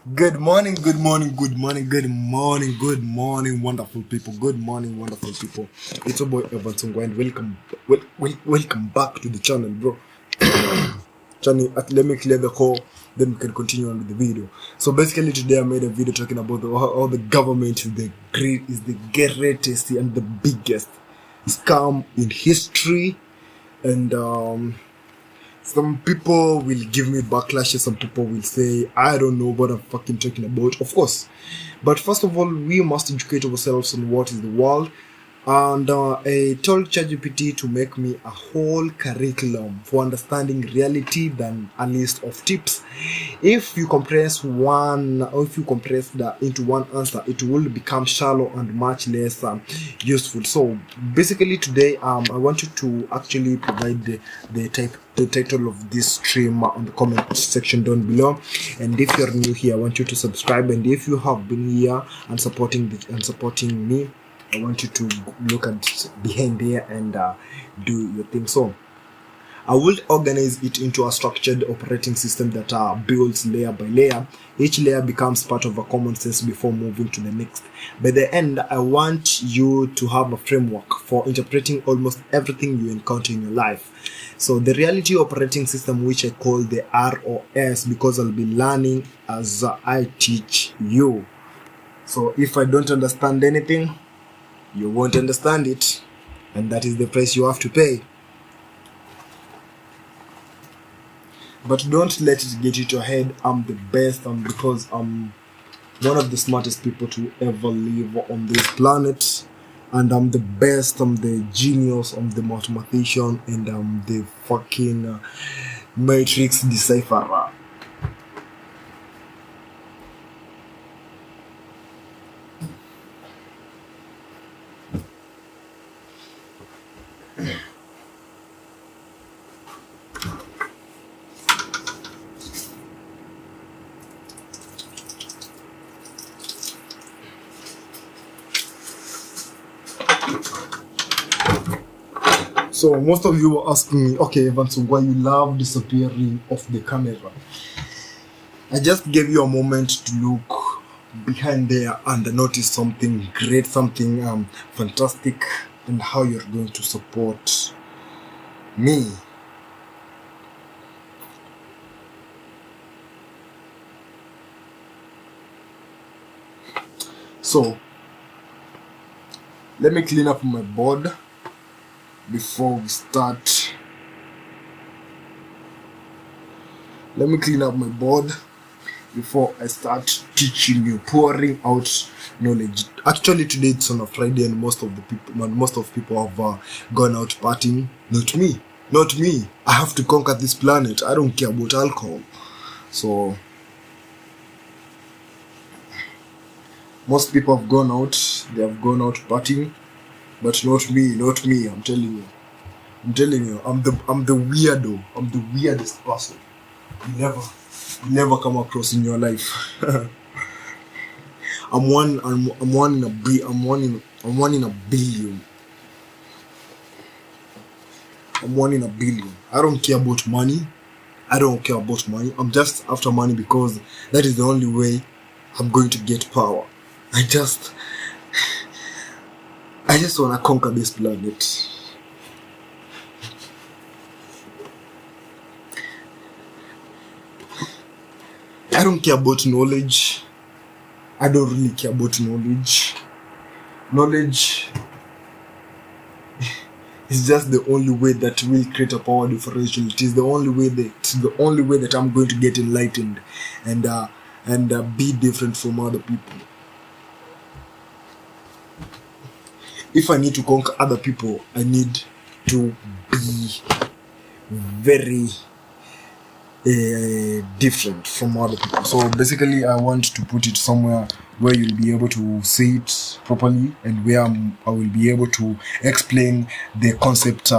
Good morning, good morning, good morning, good morning, good morning, wonderful people. Good morning, wonderful people. It's your boy Evans Ongwae, and welcome back to the channel, bro. Channel, let me clear the call, then we can continue on with the video. So basically, today I made a video talking about how the government is the greatest and the biggest scam in history, and some people will give me backlashes, some people will say, I don't know what I'm fucking talking about, of course. But first of all, we must educate ourselves on what is the world. And I told ChatGPT to make me a whole curriculum for understanding reality than a list of tips. If you compress that into one answer, it will become shallow and much less useful. So basically today, I want you to actually provide the title of this stream on the comment section down below. And if you're new here, I want you to subscribe. And if you have been here and supporting me, I want you to look at behind there and do your thing. So I will organize it into a structured operating system that builds layer by layer. Each layer becomes part of a common sense before moving to the next. By the end, I want you to have a framework for interpreting almost everything you encounter in your life. So the reality operating system, which I call the ROS, because I'll be learning as I teach you. So if I don't understand anything, you won't understand it, and that is the price you have to pay. But don't let it get into your head I'm the best, because I'm one of the smartest people to ever live on this planet, and I'm the best, I'm the genius, I'm the mathematician, and I'm the fucking matrix decipherer. So most of you were asking me, okay, Evans, why you love disappearing off the camera? I just gave you a moment to look behind there and notice something great, something fantastic, and how you're going to support me. So let me clean up my board before we start. Let me clean up my board before I start teaching you, pouring out knowledge. Actually, today it's on a Friday, and most of people have gone out partying. Not me. I have to conquer this planet. I don't care about alcohol. So most people have gone out. They have gone out partying, but not me. I'm telling you. I'm the weirdo. I'm the weirdest person you never come across in your life. I'm one in a billion. I'm one in a billion. I don't care about money. I'm just after money because that is the only way I'm going to get power. I just want to conquer this planet. I don't care about knowledge. I don't really care about knowledge. Knowledge is just the only way that will create a power differential. It is the only way that I'm going to get enlightened and be different from other people. If I need to conquer other people, I need to be very different from other people. So basically, I want to put it somewhere where you'll be able to see it properly, and where I will be able to explain the concept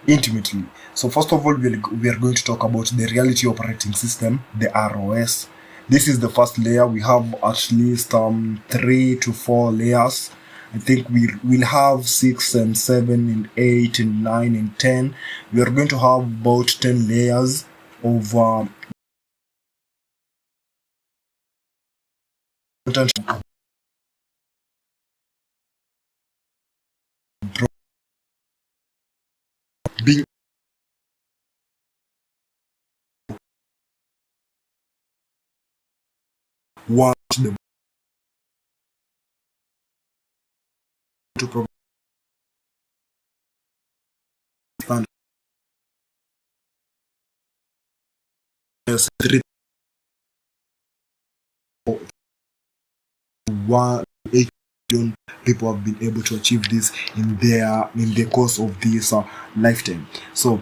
intimately. So first of all, we are going to talk about the reality operating system, the ROS. This is the first layer. We have at least 3 to 4 layers. I think we will have 6 and 7 and 8 and 9 and 10. We are going to have about 10 layers of being what the to provide three one eight million people have been able to achieve this in the course of this lifetime. So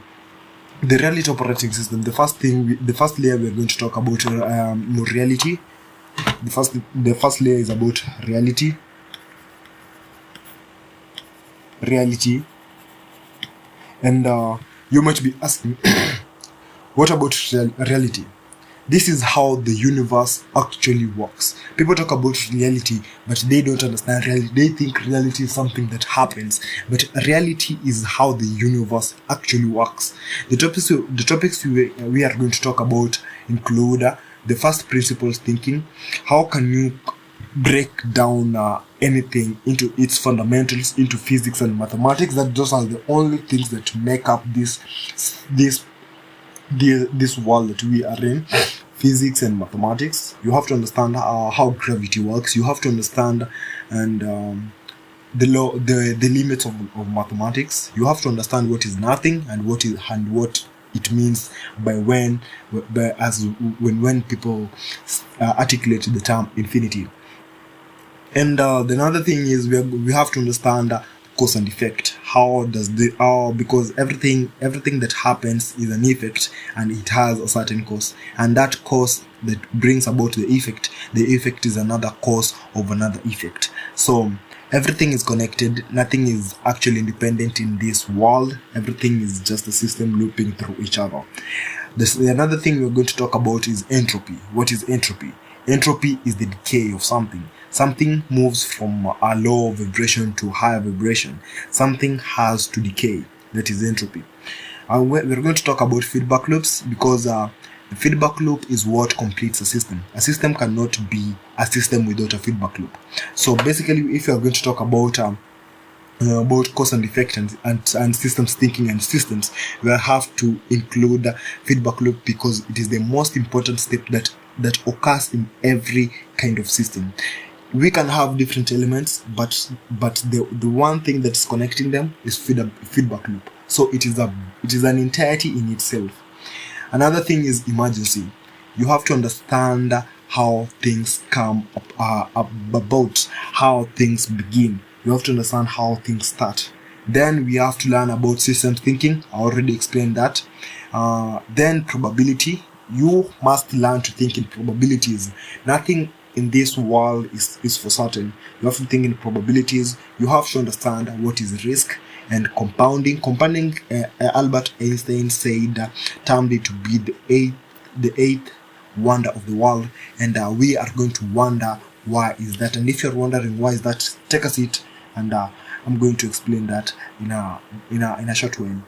the reality operating system, the first layer we're going to talk about reality. The first layer is about reality. And you might be asking, what about reality? This is how the universe actually works. People talk about reality, but they don't understand reality. They think reality is something that happens, but reality is how the universe actually works. The topics we are going to talk about include the first principles thinking. How can you break down anything into its fundamentals, into physics and mathematics? That those are the only things that make up this world that we are in. Physics and mathematics. You have to understand how gravity works. You have to understand and the limits of mathematics. You have to understand what is nothing and what it means when people articulate the term infinity. And the another thing is we have to understand cause and effect. Because everything that happens is an effect, and it has a certain cause, and that cause that brings about the effect is another cause of another effect. So everything is connected. Nothing is actually independent in this world. Everything is just a system looping through each other. Another thing we're going to talk about is entropy. What is entropy? Entropy is the decay of something. Something moves from a low vibration to higher vibration. Something has to decay. That is entropy. We're going to talk about feedback loops, because the feedback loop is what completes a system. A system cannot be a system without a feedback loop. So basically, if you are going to talk about cause and effect and systems thinking and systems, we have to include feedback loop, because it is the most important step that occurs in every kind of system. We can have different elements, but the one thing that is connecting them is feedback loop. So it is an entirety in itself. Another thing is emergency. You have to understand how things come about, how things begin. You have to understand how things start. Then we have to learn about systems thinking. I already explained that. Then probability. You must learn to think in probabilities. Nothing in this world is for certain. You have to think in probabilities. You have to understand what is risk and compounding. Albert Einstein termed it to be the eighth wonder of the world, and we are going to wonder why is that. And if you're wondering why is that, take a seat, and I'm going to explain that in a short while.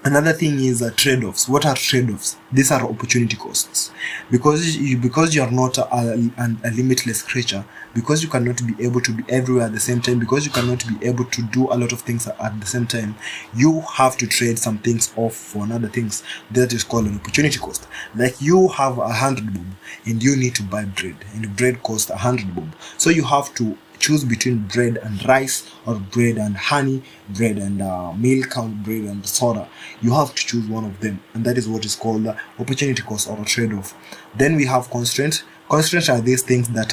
Another thing is trade-offs. What are trade-offs? These are opportunity costs. Because you are not a limitless creature, because you cannot be able to be everywhere at the same time, because you cannot be able to do a lot of things at the same time, you have to trade some things off for another things. That is called an opportunity cost. Like you have 100 bob and you need to buy bread, and bread costs 100 bob. So you have to choose between bread and rice, or bread and honey, bread and milk, or bread and soda. You have to choose one of them, and that is what is called the opportunity cost or a trade-off. Then we have constraints. Constraints are these things that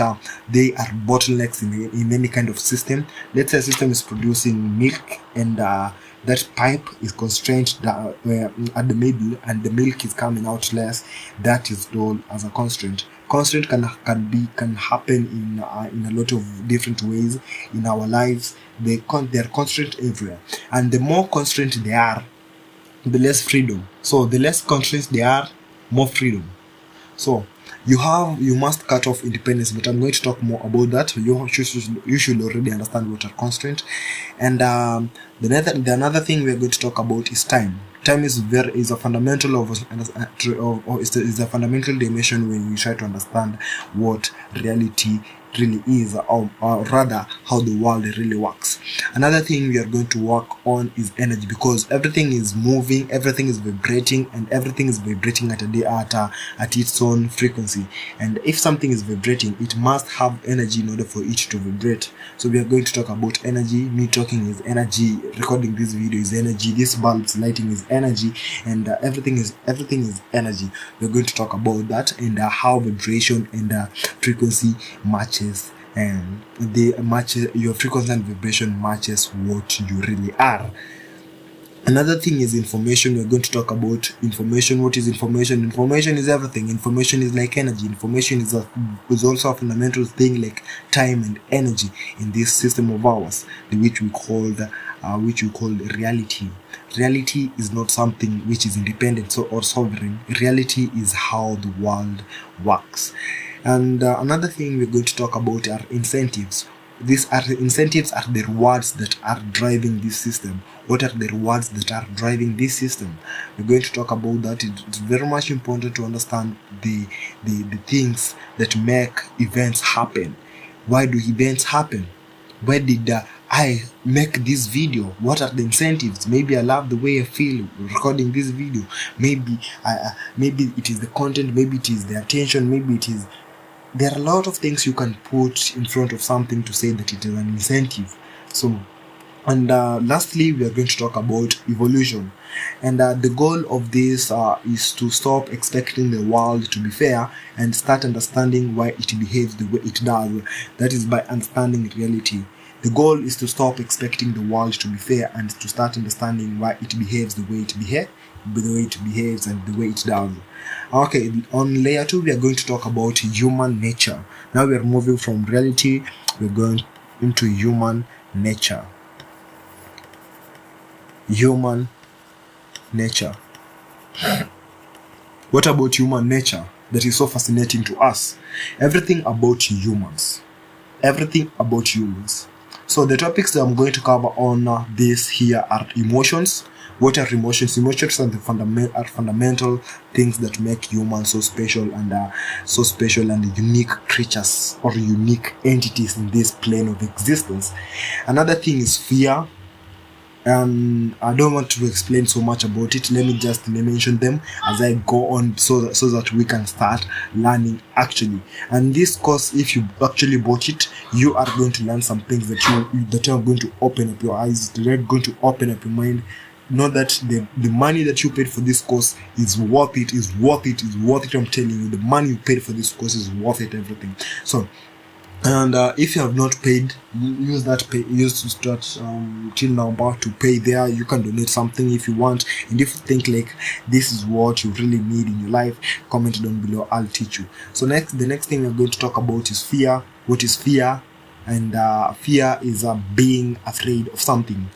they are bottlenecks in any kind of system. Let's say a system is producing milk, and that pipe is constrained at the middle, and the milk is coming out less. That is told as a constraint. Constraint can happen in a lot of different ways in our lives. They are constraints everywhere, and the more constraints they are, the less freedom. So the less constraints they are, more freedom. So you must cut off independence, but I'm going to talk more about that. You should already understand what are constraints. And the another thing we are going to talk about is time. Time is a fundamental is a fundamental dimension when we try to understand what reality really is, or rather how the world really works. Another thing we are going to work on is energy, because everything is moving, everything is vibrating, and everything is vibrating at its own frequency. And if something is vibrating, it must have energy in order for it to vibrate. So we are going to talk about energy. Me talking is energy, recording this video is energy, this bulb's lighting is energy, and everything is energy. We're going to talk about that, and how vibration and frequency matches, and your frequency and vibration matches what you really are. Another thing is information. We're going to talk about information. What is information? Information is everything. Information is like energy. Information is also a fundamental thing like time and energy in this system of ours, which we call reality. Reality is not something which is independent or sovereign. Reality is how the world works. And another thing we're going to talk about are incentives. Incentives are the rewards that are driving this system. What are the rewards that are driving this system? We're going to talk about that. It's very much important to understand the things that make events happen. Why do events happen? Why did I make this video? What are the incentives? Maybe I love the way I feel recording this video. Maybe it is the content. Maybe it is the attention. Maybe it is. There are a lot of things you can put in front of something to say that it is an incentive. So, and lastly, we are going to talk about evolution. And the goal of this is to stop expecting the world to be fair and start understanding why it behaves the way it does. That is by understanding reality. The goal is to stop expecting the world to be fair and to start understanding why it behaves the way it behaves and the way it does. Okay, on layer 2 we are going to talk about human nature. Now we are moving from reality, we're going into human nature. Human nature. What about human nature that is so fascinating to us? Everything about humans. So the topics that I'm going to cover on this here are emotions. What are emotions? Emotions are the fundamental things that make humans so special and unique creatures or unique entities in this plane of existence. Another thing is fear. I don't want to explain so much about it. Let me just mention them as I go on, so that we can start learning actually. And this course, if you actually bought it, you are going to learn some things that are going to open up your eyes. They're going to open up your mind. Know that the money that you paid for this course is worth it. I'm telling you, the money you paid for this course is worth it. Everything. So. And if you have not paid, use to start till now about to pay there. You can donate something if you want, and if you think like this is what you really need in your life, comment down below, I'll teach you. So the next thing we're going to talk about is fear. What is fear? And fear is being afraid of something.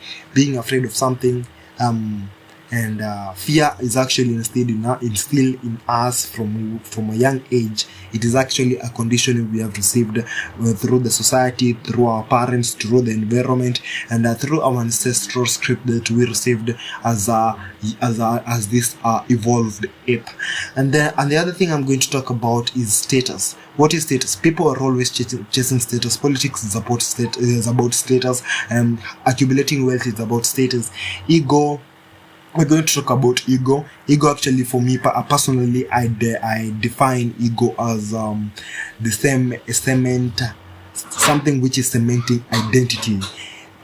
And fear is actually instilled in us from a young age. It is actually a condition we have received through the society, through our parents, through the environment, and through our ancestral script that we received as this evolved ape. And the other thing I'm going to talk about is status. What is status? People are always chasing status. Politics is about status. Accumulating wealth is about status. Ego. We're going to talk about ego. Ego, actually, for me personally, I define ego as something which is cementing identity.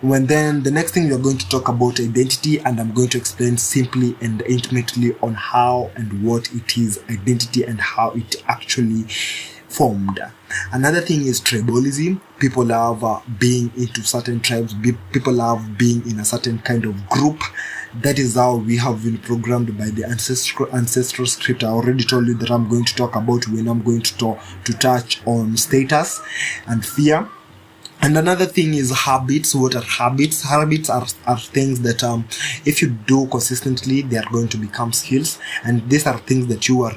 Then the next thing we are going to talk about identity, and I'm going to explain simply and intimately on how and what it is identity and how it actually formed. Another thing is tribalism. People love being into certain tribes. People love being in a certain kind of group. That is how we have been programmed by the ancestral script. I already told you that I'm going to talk about when I'm going to touch on status and fear. And another thing is habits. What are habits? Habits are things that if you do consistently, they are going to become skills. And these are things that you are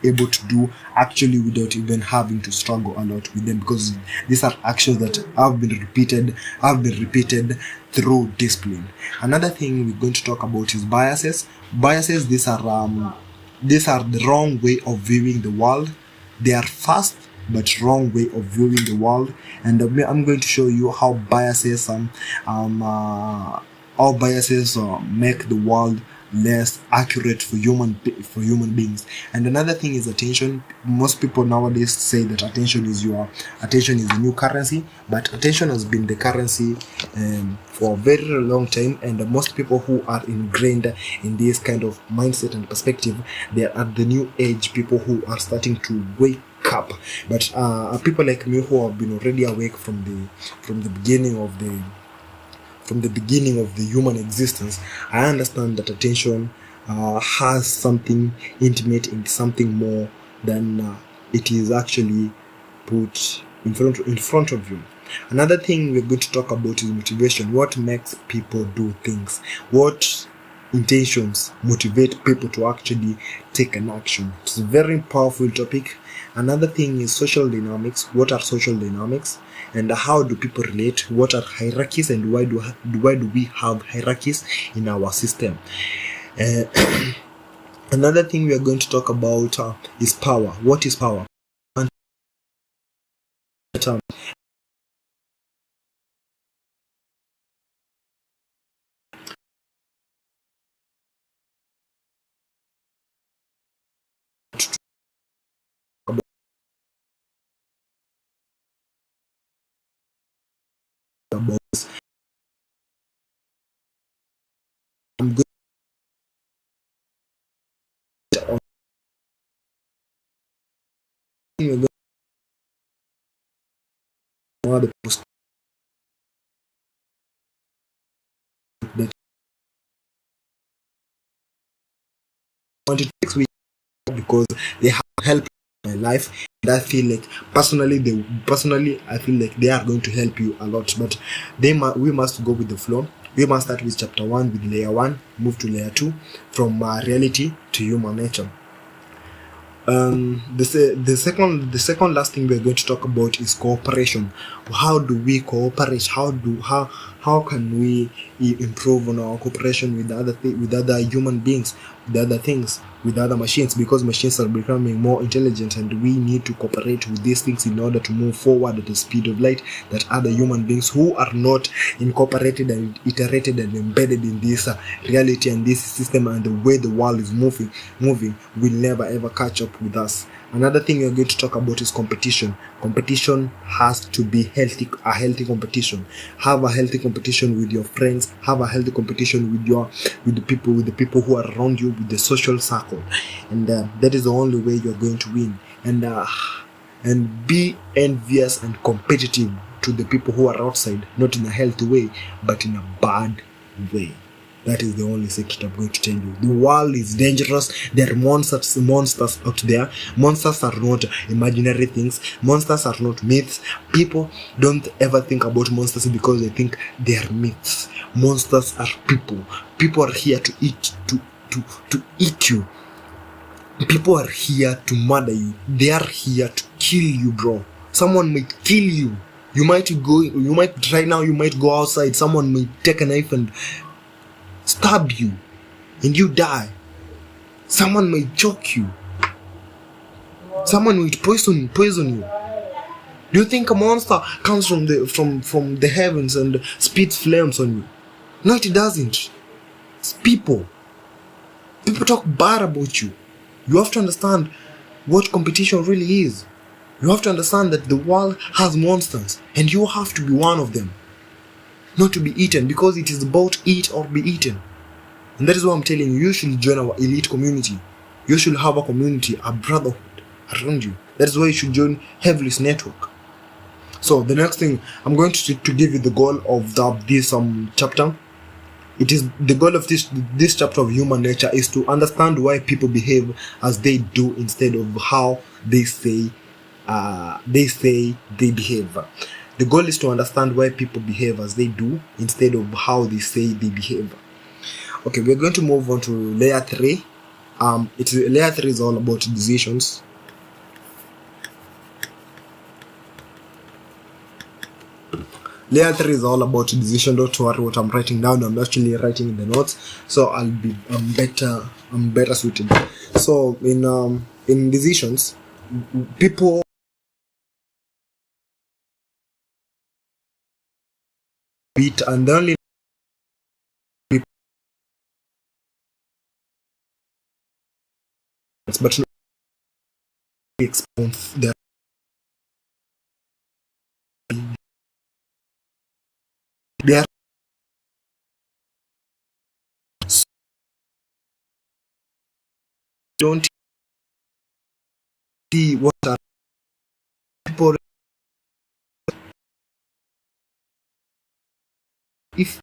able to do actually without even having to struggle a lot with them, because these are actions that have been repeated through discipline. Another thing we're going to talk about is biases. Biases, these are the wrong way of viewing the world. They are fast, but wrong way of viewing the world. And I'm going to show you how biases make the world less accurate for human beings. And another thing is attention. Most people nowadays say that attention is the new currency, but attention has been the currency for a very long time. And most people who are ingrained in this kind of mindset and perspective, they are at the new age people who are starting to wake up. But people like me who have been already awake from the beginning of the human existence, I understand that attention has something intimate and something more than it is actually put in front of you. Another thing we're going to talk about is motivation. What makes people do things? What intentions motivate people to actually take an action? It's a very powerful topic. Another thing is social dynamics. What are social dynamics? And how do people relate? What are hierarchies, and why do we have hierarchies in our system? Another thing we are going to talk about is power. What is power? And about I'm going to the post that I want to take with because they have helped my life, and I feel like personally I feel like they are going to help you a lot. But we must go with the flow. We must start with chapter 1, with layer 1, move to layer 2, from reality to human nature. The second last thing we're going to talk about is cooperation. How do we cooperate? How can we improve on our cooperation with other human beings, with other things, with other machines? Because machines are becoming more intelligent, and we need to cooperate with these things in order to move forward at the speed of light that other human beings who are not incorporated and iterated and embedded in this reality and this system and the way the world is moving will never ever catch up with us. Another thing we're going to talk about is competition. Competition has to be healthy, a healthy competition. Have a healthy competition with your friends. Have a healthy competition with the people who are around you, with the social circle, and that is the only way you're going to win. And be envious and competitive to the people who are outside, not in a healthy way, but in a bad way. That is the only secret I'm going to tell you. The world is dangerous. There are monsters out there. Monsters are not imaginary things. Monsters are not myths. People don't ever think about monsters because they think they are myths. Monsters are people. People are here to eat you. People are here to murder you. They are here to kill you, bro. Someone might kill you. You might right now, you might go outside. Someone might take a knife and stab you and you die. Someone might choke you. Someone might poison you. Do you think a monster comes from the heavens and spits flames on you? No, it doesn't. It's people. People talk bad about you. You have to understand what competition really is. You have to understand that the world has monsters, and you have to be one of them. Not to be eaten, because it is about eat or be eaten. And that is why I'm telling you, you should join our elite community. You should have a community, a brotherhood around you. That is why you should join Heavenly's network. So the next thing, I'm going to give you the goal of this chapter. It is the goal of this chapter of human nature is to understand why people behave as they do instead of how they say they behave. The goal is to understand why people behave as they do instead of how they say they behave. Okay, we're going to move on to layer 3. Layer 3 is all about decisions. Layer 3 is all about decision. Don't worry what I'm writing down. I'm actually writing in the notes, so I'm better suited. So in decisions, people bit, and the only people, but not expound their they are don't see what are people if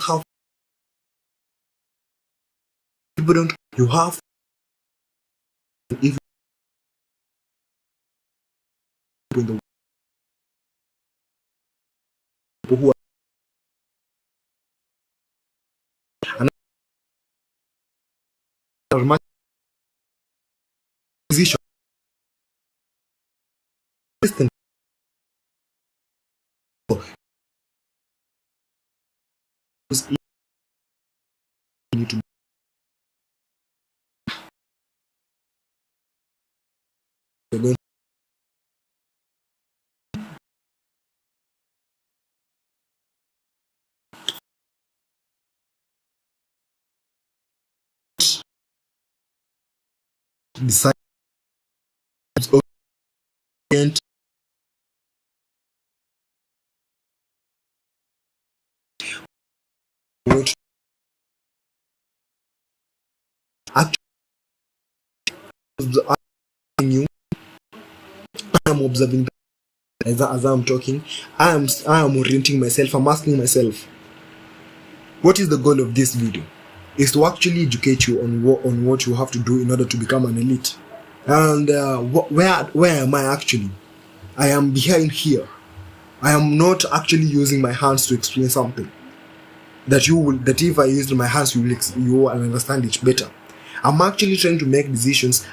how people don't you have if in the people who are much position system is easy to you're going to decide orient what actually you I'm observing as I'm talking. I am orienting myself. I'm asking myself, what is the goal of this video? Is to actually educate you on what you have to do in order to become an elite. And where am I actually? I am behind here. I am not actually using my hands to explain something that if I used my hands you will understand it better. I'm actually trying to make decisions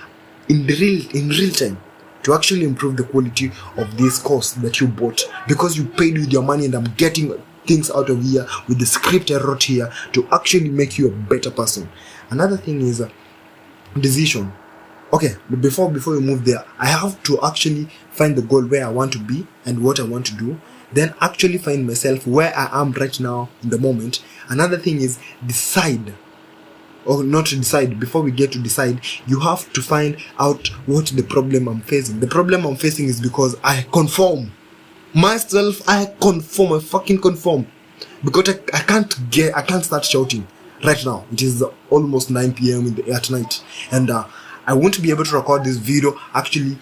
in real time to actually improve the quality of this course that you bought, because you paid with your money, and I'm getting things out of here with the script I wrote here to actually make you a better person. Another thing is decision. Okay, but before we move there, I have to actually find the goal where I want to be and what I want to do, then actually find myself where I am right now in the moment. Another thing is decide, or not to decide. Before we get to decide, you have to find out what the problem I'm facing. The problem I'm facing is because I conform myself. I fucking conform, because I can't start shouting right now. It is almost 9 p.m. at night, and I won't be able to record this video actually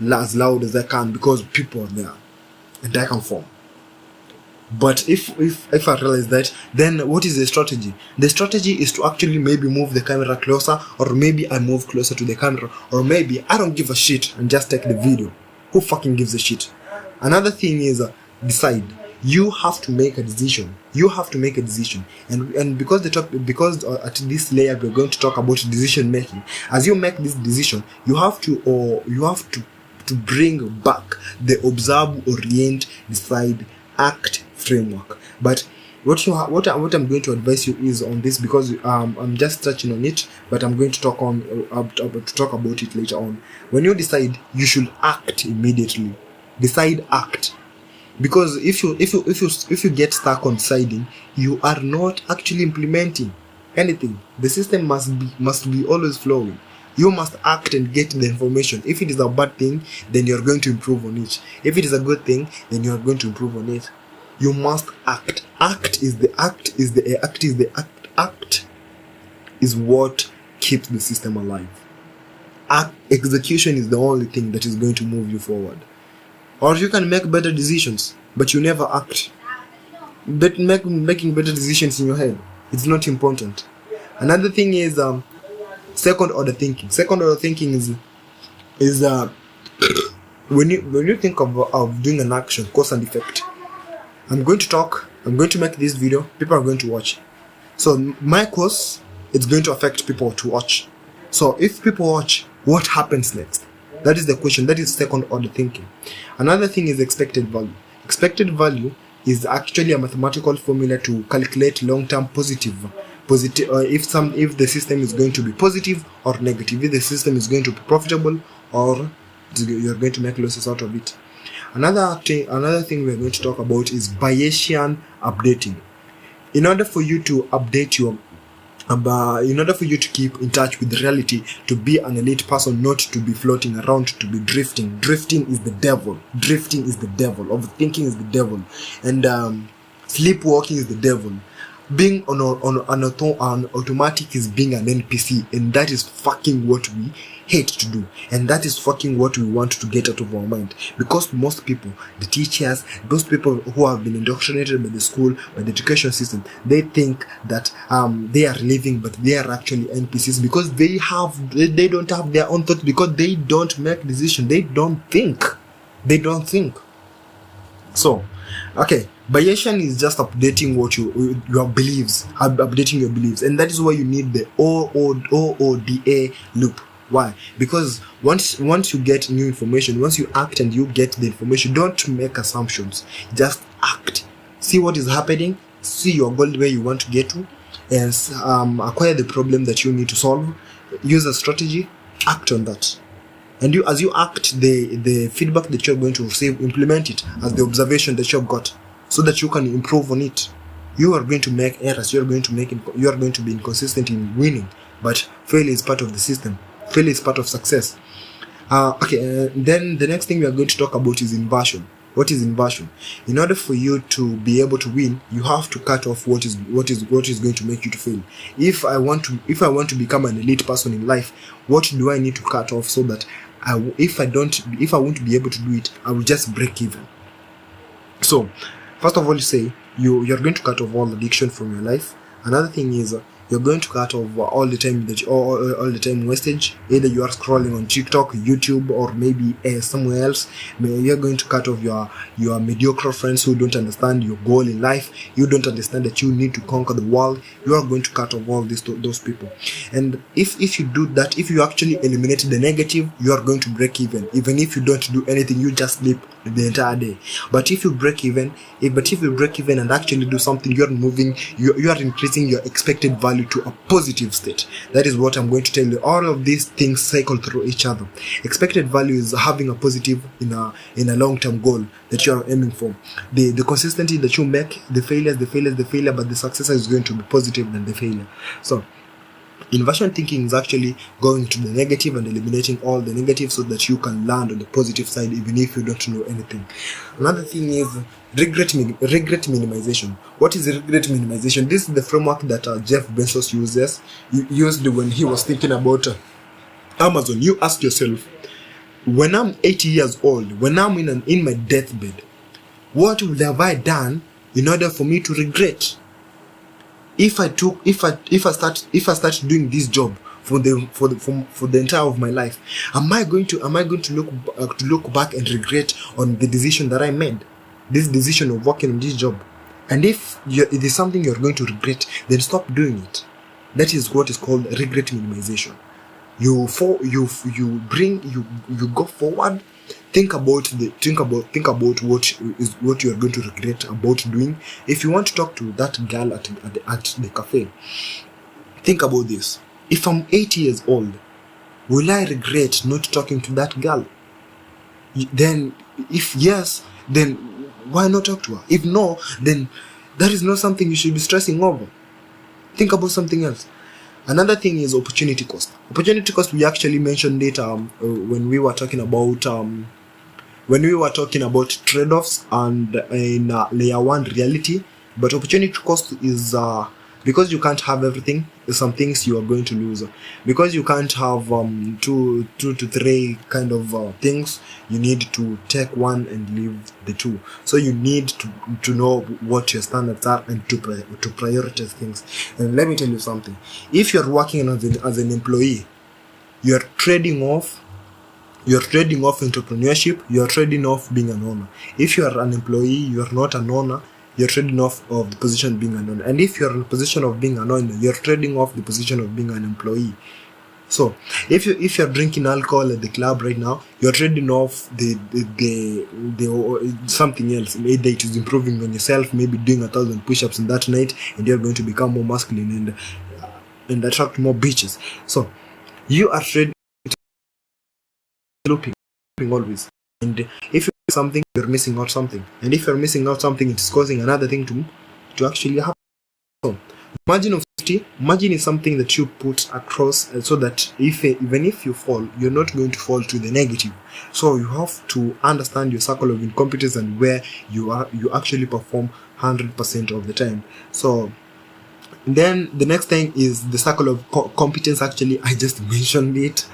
as loud as I can because people are there and I conform. But if I realize that, then what is the strategy? The strategy is to actually maybe move the camera closer, or maybe I move closer to the camera, or maybe I don't give a shit and just take the video. Who fucking gives a shit? Another thing is decide. You have to make a decision. And because at this layer we're going to talk about decision making. As you make this decision, you have to bring back the observe, orient, decide, act framework. But what I'm going to advise you is on this, because I'm just touching on it, but I'm going to talk about it later on. When you decide, you should act immediately. Decide, act. Because if you get stuck on deciding, you are not actually implementing anything. The system must be always flowing. You must act and get the information. If it is a bad thing, then you're going to improve on it. If it is a good thing, then you're going to improve on it. You must act. Act is what keeps the system alive. Execution is the only thing that is going to move you forward. Or you can make better decisions, but you never act. But making better decisions in your head, it's not important. Another thing is second order thinking. Second order thinking is when you think of doing an action, cause and effect. I'm going to make this video, people are going to watch. So my course, it's going to affect people to watch. So if people watch, what happens next? That is the question. That is second order thinking. Another thing is expected value. Expected value is actually a mathematical formula to calculate long-term positive if the system is going to be positive or negative, if the system is going to be profitable or you're going to make losses out of it. Another thing we're going to talk about is Bayesian updating. In order for you to update your in order for you to keep in touch with reality, to be an elite person, not to be floating around, to be drifting. Drifting is the devil. Drifting is the devil. Overthinking is the devil. And sleepwalking is the devil. Being on automatic is being an NPC, and that is fucking what we hate to do, and that is fucking what we want to get out of our mind. Because most people, the teachers, those people who have been indoctrinated by the school, by the education system, they think that they are living, but they are actually NPCs, because they don't have their own thoughts, because they don't make decisions, they don't think. So, okay, Bayesian is just updating your beliefs, and that is why you need the OODA loop. Why? Because once you get new information, once you act and you get the information, don't make assumptions. Just act. See what is happening. See your goal, where you want to get to, and acquire the problem that you need to solve. Use a strategy. Act on that. And as you act, the feedback that you're going to receive, implement it as the observation that you've got, so that you can improve on it. You are going to make errors. You are going to be inconsistent in winning, but failure is part of the system. Failure is part of success. Then the next thing we are going to talk about is inversion. What is inversion? In order for you to be able to win, you have to cut off what is going to make you to fail. If I want to become an elite person in life, what do I need to cut off, so that if I won't be able to do it, I will just break even. So, first of all, you say you're going to cut off all addiction from your life. Another thing is you're going to cut off all the time wastage. Either you are scrolling on TikTok, YouTube, or maybe somewhere else. You're going to cut off your mediocre friends who don't understand your goal in life. You don't understand that you need to conquer the world. You are going to cut off all those people. And if you do that, if you actually eliminate the negative, you are going to break even. Even if you don't do anything, you just sleep the entire day. But if you break even, and actually do something, you are moving. You are increasing your expected value to a positive state. That is what I'm going to tell you. All of these things cycle through each other. Expected value is having a positive in a long-term goal that you are aiming for. The consistency that you make, the failure, but the success is going to be positive than the failure. So, inversion thinking is actually going to the negative and eliminating all the negative, so that you can land on the positive side, even if you don't know anything. Another thing is regret minimization. What is regret minimization? This is the framework that Jeff Bezos used when he was thinking about Amazon. You ask yourself, when I'm 80 years old, when I'm in my deathbed, what would have I done in order for me to regret? If I start doing this job for the entire of my life, am I going to look back and regret on the decision that I made, this decision of working on this job? And if it is something you're going to regret, then stop doing it. That is what is called regret minimization. You go forward. Think about what you are going to regret about doing. If you want to talk to that girl at the cafe, think about this. If I'm 80 years old, will I regret not talking to that girl? Then, if yes, then why not talk to her? If no, then that is not something you should be stressing over. Think about something else. Another thing is opportunity cost. Opportunity cost, we actually mentioned it when we were talking about trade-offs and in layer 1 reality. But opportunity cost is because you can't have everything, some things you are going to lose. Because you can't have two to three kind of things, you need to take one and leave the two. So you need to know what your standards are and to prioritize things. And let me tell you something. If you're working as an employee, you're trading off entrepreneurship, you're trading off being an owner. If you're an employee, you're not an owner, you're trading off of the position of being an owner. And if you're in the position of being an owner, you're trading off the position of being an employee. So if you're drinking alcohol at the club right now, you're trading off the something else. Either it is improving on yourself, maybe doing 1,000 push-ups in that night, and you're going to become more masculine and attract more bitches. So you are trading, looking always. And if you're something, you're missing out something. And if you're missing out something, it's causing another thing to actually happen. So, margin of safety, margin is something that you put across so that even if you fall, you're not going to fall to the negative. So you have to understand your circle of incompetence and where you actually perform 100% of the time. So then the next thing is the circle of competence. Actually, I just mentioned it,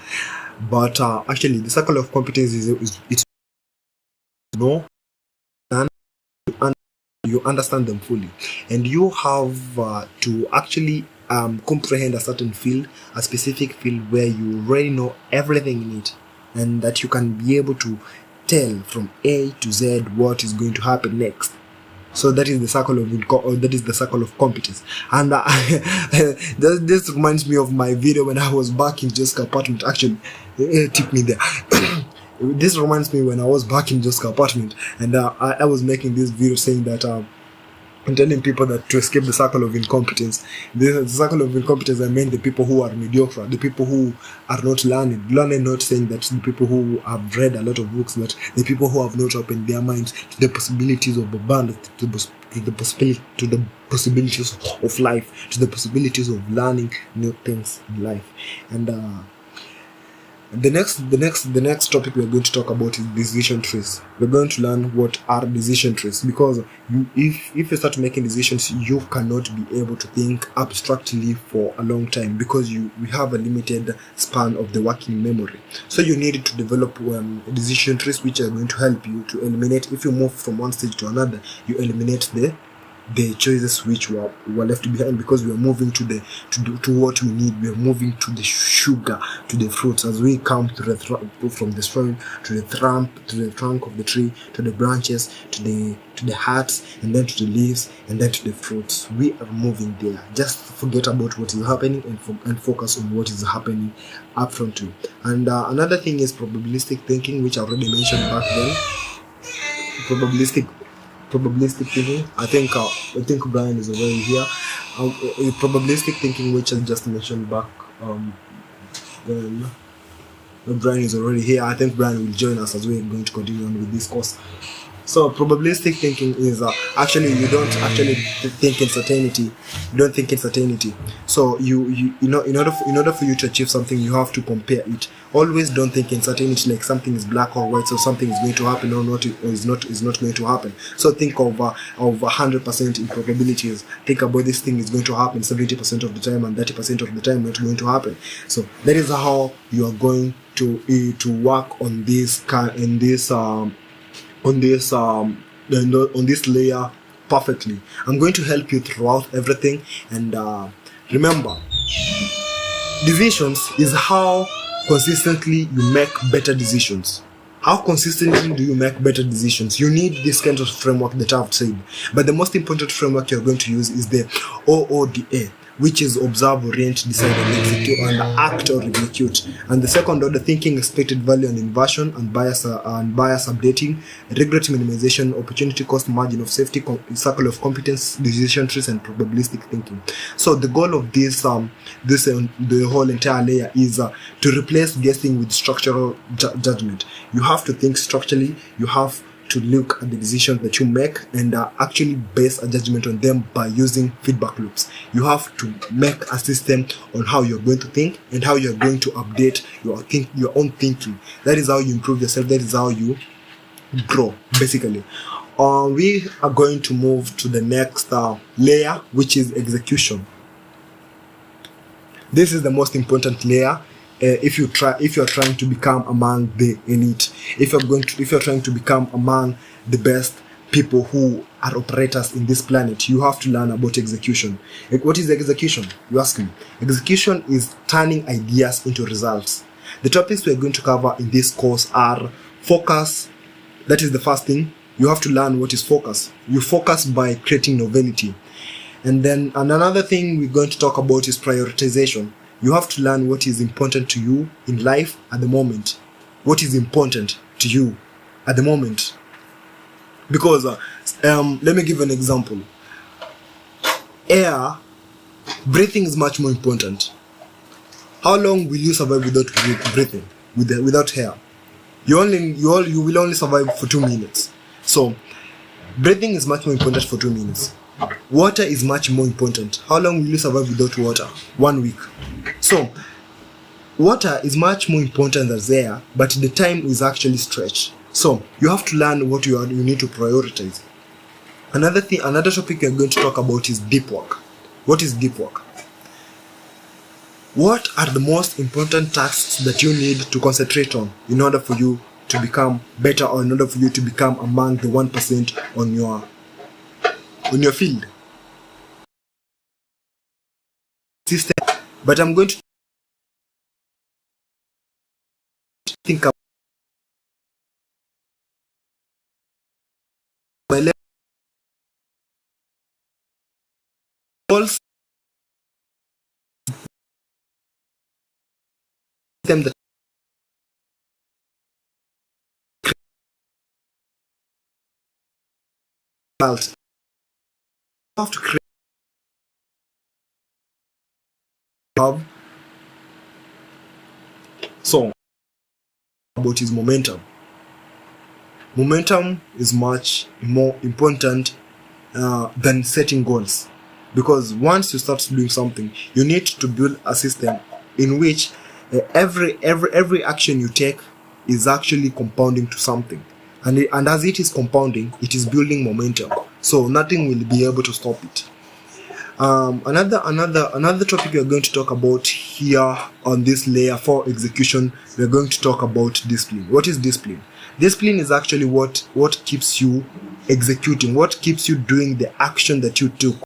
but actually the circle of competence is it's no, and you understand them fully, and you have to actually comprehend a certain field, a specific field where you already know everything in it, and that you can be able to tell from A to Z what is going to happen next. So that is the circle of competence. And this reminds me of my video when I was back in Jessica's apartment. Actually, tip me there. This reminds me when I was back in Jessica's apartment, and I was making this video saying that I'm telling people that to escape the circle of incompetence. The circle of incompetence, I mean the people who are mediocre, the people who are not learned. Learned, not saying that the people who have read a lot of books, but the people who have not opened their minds to the possibilities of abundance, to the possibilities of life, to the possibilities of learning new things in life. And the next topic we're going to talk about is decision trees. We're going to learn what are decision trees, because if you start making decisions, you cannot be able to think abstractly for a long time, because we have a limited span of the working memory. So you need to develop decision trees which are going to help you to eliminate, if you move from one stage to another, you eliminate the choices which were left behind, because we are moving to what we need. We are moving to the sugar, to the fruits, as we come from the soil to the trunk of the tree, to the branches, to the hearts, and then to the leaves, and then to the fruits. We are moving there. Just forget about what is happening and focus on what is happening up front too. And another thing is probabilistic thinking, which I already mentioned back then. Probabilistic thinking. I think Brian is already here. Probabilistic thinking, which I just mentioned back. Brian is already here. I think Brian will join us as we're going to continue on with this course. So probabilistic thinking is actually you don't actually think in certainty. You don't think in certainty. So you know, in order for you to achieve something, you have to compare it. Always don't think in certainty, like something is black or white, so something is going to happen or not, or is not going to happen. So think of 100% in probabilities. Think about this thing is going to happen 70% of the time and 30% of the time not going to happen. So that is how you are going to work on this on this layer perfectly. I'm going to help you throughout everything. And remember, decisions is how consistently you make better decisions. How consistently do you make better decisions? You need this kind of framework that I've said, but the most important framework you're going to use is the OODA, which is observe, orient, decide, and execute, and act or execute. And the second order, thinking, expected value and inversion, and bias updating, regret minimization, opportunity cost, margin of safety, circle of competence, decision trees, and probabilistic thinking. So the goal of the whole entire layer is to replace guessing with structural judgment. You have to think structurally. You have to look at the decisions that you make and actually base a judgment on them by using feedback loops. You have to make a system on how you're going to think and how you're going to update your own thinking. That is how you improve yourself. That is how you grow, basically. We are going to move to the next layer, which is execution. This is the most important layer. If you're trying to become among the elite, if you're trying to become among the best people who are operators in this planet, you have to learn about execution. What is execution, you ask me? Execution is turning ideas into results. The topics we're going to cover in this course are focus. That is the first thing. You have to learn what is focus. You focus by creating novelty. And another thing we're going to talk about is prioritization. You have to learn what is important to you in life at the moment. What is important to you at the moment. Because, let me give an example. Breathing is much more important. How long will you survive without breathing, without air? You will only survive for 2 minutes. So breathing is much more important for 2 minutes. Water is much more important. How long will you survive without water? 1 week. So water is much more important than air, but the time is actually stretched. So you have to learn what you need to prioritize. Another topic we are going to talk about is deep work. What is deep work? What are the most important tasks that you need to concentrate on in order for you to become better, or in order for you to become among the 1% on your field? System. But I'm going to think about my level system that you have to create so about is momentum. Momentum is much more important than setting goals, because once you start doing something, you need to build a system in which every action you take is actually compounding to something, and as it is compounding, it is building momentum, so nothing will be able to stop it. Another topic we are going to talk about here on this layer 4 execution. We are going to talk about discipline. What is discipline? Discipline is actually what keeps you executing, what keeps you doing the action that you took